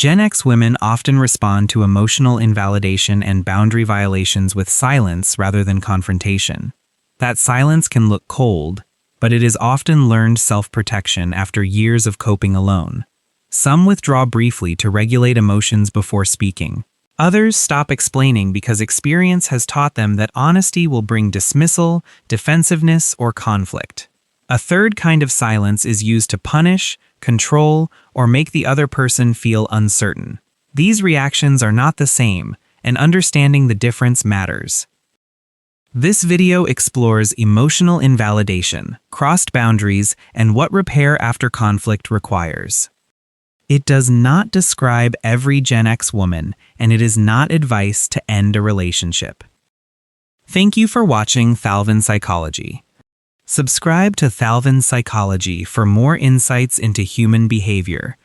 Gen X women often respond to emotional invalidation and boundary violations with silence rather than confrontation. That silence can look cold, but it is often learned self-protection after years of coping alone. Some withdraw briefly to regulate emotions before speaking. Others stop explaining because experience has taught them that honesty will bring dismissal, defensiveness, or conflict. A third kind of silence is used to punish, control, or make the other person feel uncertain. These reactions are not the same, and understanding the difference matters. This video explores emotional invalidation, crossed boundaries, and what repair after conflict requires. It does not describe every Gen X woman, and it is not advice to end a relationship. Thank you for watching Thalvyn Psychology. Subscribe to Thalvyn Psychology for more insights into human behavior.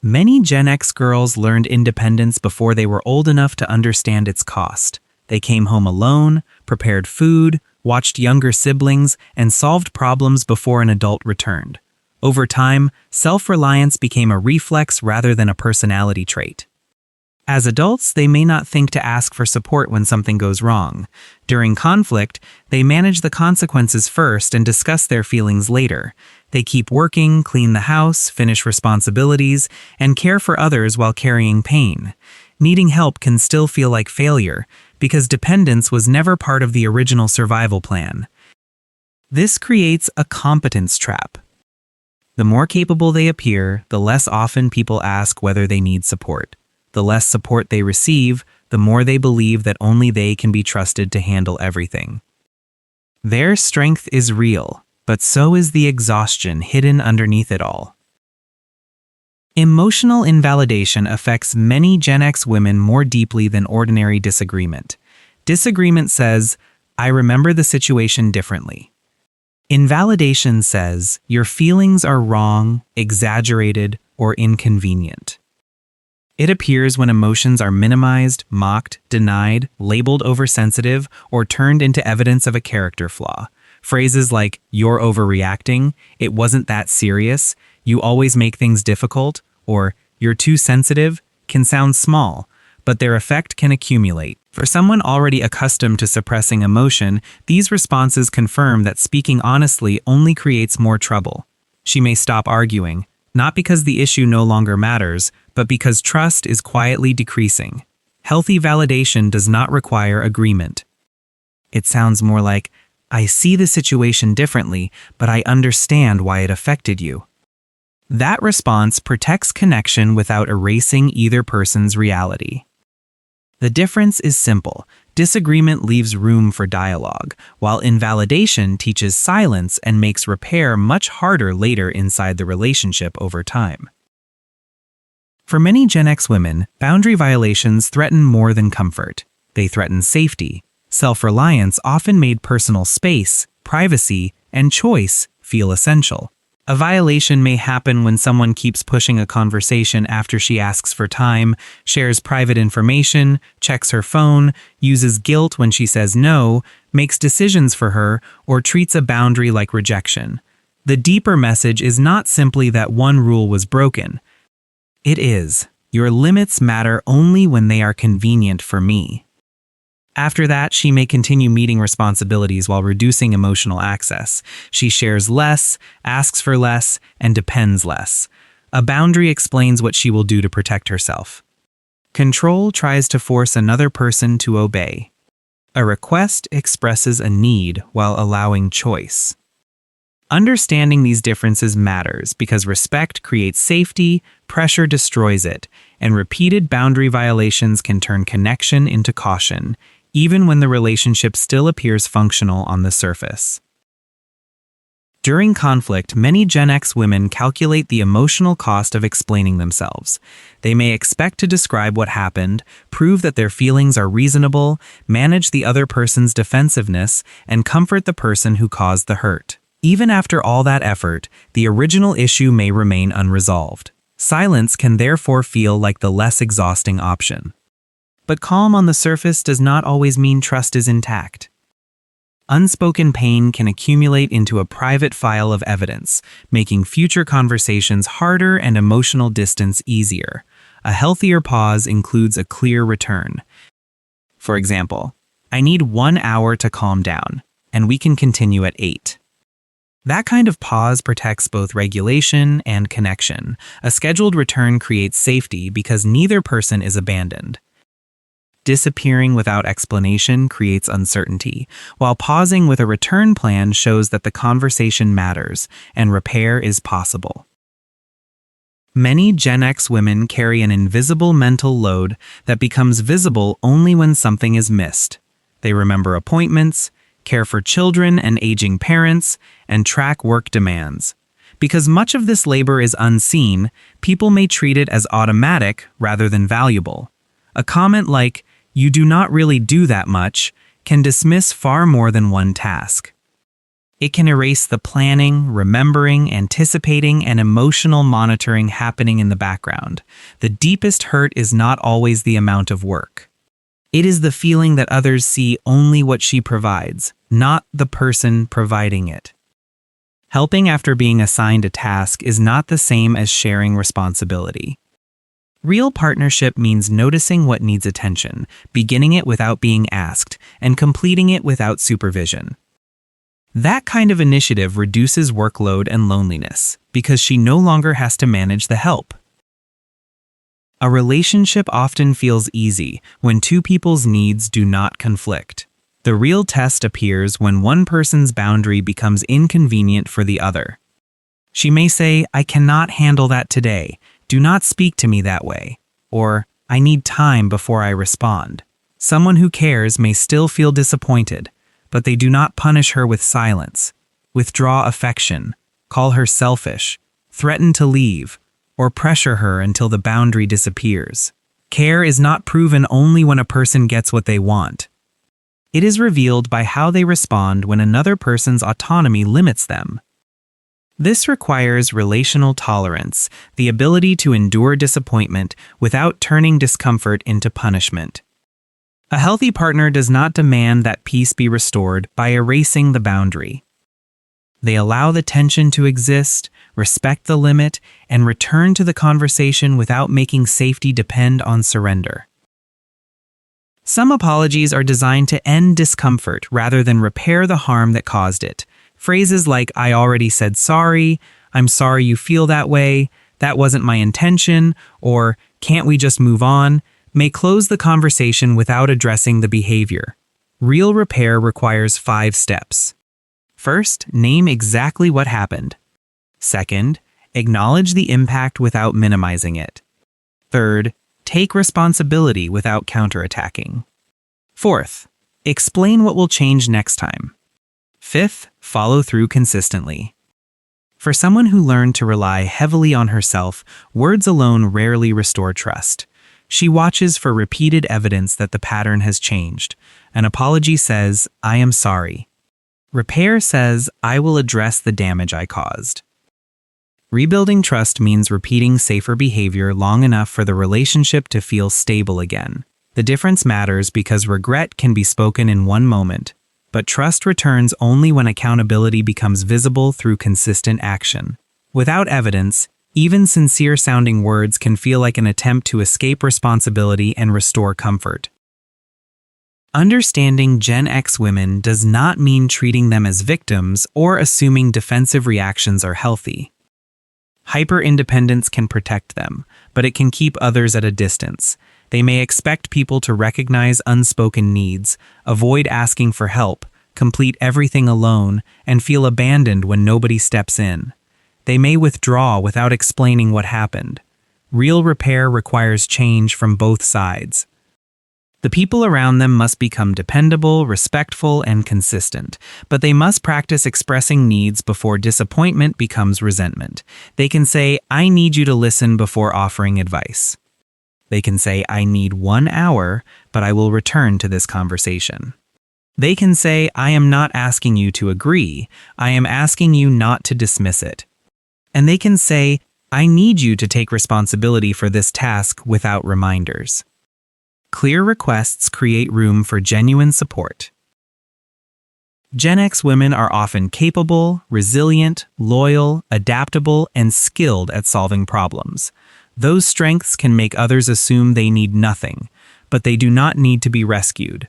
Many Gen X girls learned independence before they were old enough to understand its cost. They came home alone, prepared food, watched younger siblings, and solved problems before an adult returned. Over time, self-reliance became a reflex rather than a personality trait. As adults, they may not think to ask for support when something goes wrong. During conflict, they manage the consequences first and discuss their feelings later. They keep working, clean the house, finish responsibilities, and care for others while carrying pain. Needing help can still feel like failure, because dependence was never part of the original survival plan. This creates a competence trap. The more capable they appear, the less often people ask whether they need support. The less support they receive, the more they believe that only they can be trusted to handle everything. Their strength is real, but so is the exhaustion hidden underneath it all. Emotional invalidation affects many Gen X women more deeply than ordinary disagreement. Disagreement says, "I remember the situation differently." Invalidation says, "Your feelings are wrong, exaggerated, or inconvenient." It appears when emotions are minimized, mocked, denied, labeled oversensitive, or turned into evidence of a character flaw. Phrases like, "You're overreacting," "It wasn't that serious," "You always make things difficult," or "You're too sensitive," can sound small, but their effect can accumulate. For someone already accustomed to suppressing emotion, these responses confirm that speaking honestly only creates more trouble. She may stop arguing, not because the issue no longer matters, but because trust is quietly decreasing. Healthy validation does not require agreement. It sounds more like, "I see the situation differently, but I understand why it affected you." That response protects connection without erasing either person's reality. The difference is simple. Disagreement leaves room for dialogue, while invalidation teaches silence and makes repair much harder later inside the relationship over time. For many Gen X women, boundary violations threaten more than comfort. They threaten safety. Self-reliance often made personal space, privacy, and choice feel essential. A violation may happen when someone keeps pushing a conversation after she asks for time, shares private information, checks her phone, uses guilt when she says no, makes decisions for her, or treats a boundary like rejection. The deeper message is not simply that one rule was broken. It is, "Your limits matter only when they are convenient for me." After that, she may continue meeting responsibilities while reducing emotional access. She shares less, asks for less, and depends less. A boundary explains what she will do to protect herself. Control tries to force another person to obey. A request expresses a need while allowing choice. Understanding these differences matters because respect creates safety, pressure destroys it, and repeated boundary violations can turn connection into caution, even when the relationship still appears functional on the surface. During conflict, many Gen X women calculate the emotional cost of explaining themselves. They may expect to describe what happened, prove that their feelings are reasonable, manage the other person's defensiveness, and comfort the person who caused the hurt. Even after all that effort, the original issue may remain unresolved. Silence can therefore feel like the less exhausting option. But calm on the surface does not always mean trust is intact. Unspoken pain can accumulate into a private file of evidence, making future conversations harder and emotional distance easier. A healthier pause includes a clear return. For example, I need 1 hour to calm down, and we can continue at 8. That kind of pause protects both regulation and connection. A scheduled return creates safety because neither person is abandoned. Disappearing without explanation creates uncertainty, while pausing with a return plan shows that the conversation matters and repair is possible. Many Gen X women carry an invisible mental load that becomes visible only when something is missed. They remember appointments, care for children and aging parents, and track work demands. Because much of this labor is unseen, people may treat it as automatic rather than valuable. A comment like, "You do not really do that much," can dismiss far more than one task. It can erase the planning, remembering, anticipating, and emotional monitoring happening in the background. The deepest hurt is not always the amount of work. It is the feeling that others see only what she provides, not the person providing it. Helping after being assigned a task is not the same as sharing responsibility. Real partnership means noticing what needs attention, beginning it without being asked, and completing it without supervision. That kind of initiative reduces workload and loneliness because she no longer has to manage the help. A relationship often feels easy when two people's needs do not conflict. The real test appears when one person's boundary becomes inconvenient for the other. She may say, "I cannot handle that today. Do not speak to me that way." Or, "I need time before I respond." Someone who cares may still feel disappointed, but they do not punish her with silence, withdraw affection, call her selfish, threaten to leave, or pressure her until the boundary disappears. Care is not proven only when a person gets what they want. It is revealed by how they respond when another person's autonomy limits them. This requires relational tolerance, the ability to endure disappointment without turning discomfort into punishment. A healthy partner does not demand that peace be restored by erasing the boundary. They allow the tension to exist, respect the limit, and return to the conversation without making safety depend on surrender. Some apologies are designed to end discomfort rather than repair the harm that caused it. Phrases like, "I already said sorry," "I'm sorry you feel that way," "that wasn't my intention," or "can't we just move on," may close the conversation without addressing the behavior. Real repair requires 5 steps. First, name exactly what happened. Second, acknowledge the impact without minimizing it. Third, take responsibility without counterattacking. Fourth, explain what will change next time. Fifth, follow through consistently. For someone who learned to rely heavily on herself, words alone rarely restore trust. She watches for repeated evidence that the pattern has changed. An apology says, "I am sorry." Repair says, "I will address the damage I caused." Rebuilding trust means repeating safer behavior long enough for the relationship to feel stable again. The difference matters because regret can be spoken in one moment, but trust returns only when accountability becomes visible through consistent action. Without evidence, even sincere-sounding words can feel like an attempt to escape responsibility and restore comfort. Understanding Gen X women does not mean treating them as victims or assuming defensive reactions are healthy. Hyper-independence can protect them, but it can keep others at a distance. They may expect people to recognize unspoken needs, avoid asking for help, complete everything alone, and feel abandoned when nobody steps in. They may withdraw without explaining what happened. Real repair requires change from both sides. The people around them must become dependable, respectful, and consistent, but they must practice expressing needs before disappointment becomes resentment. They can say, "I need you to listen," before offering advice. They can say, "I need 1 hour, but I will return to this conversation." They can say, "I am not asking you to agree, I am asking you not to dismiss it." And they can say, "I need you to take responsibility for this task," without reminders. Clear requests create room for genuine support. Gen X women are often capable, resilient, loyal, adaptable, and skilled at solving problems. Those strengths can make others assume they need nothing, but they do not need to be rescued.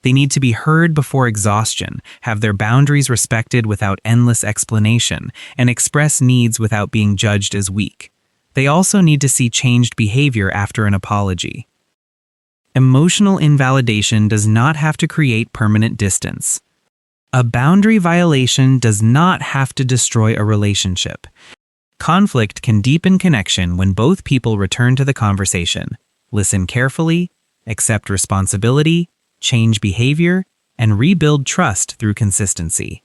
They need to be heard before exhaustion, have their boundaries respected without endless explanation, and express needs without being judged as weak. They also need to see changed behavior after an apology. Emotional invalidation does not have to create permanent distance. A boundary violation does not have to destroy a relationship. Conflict can deepen connection when both people return to the conversation, listen carefully, accept responsibility, change behavior, and rebuild trust through consistency.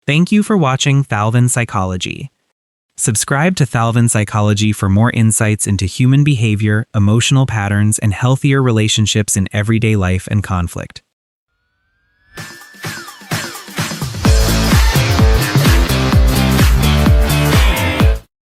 Thank you for watching Thalvyn Psychology. Subscribe to Thalvyn Psychology for more insights into human behavior, emotional patterns, and healthier relationships in everyday life and conflict.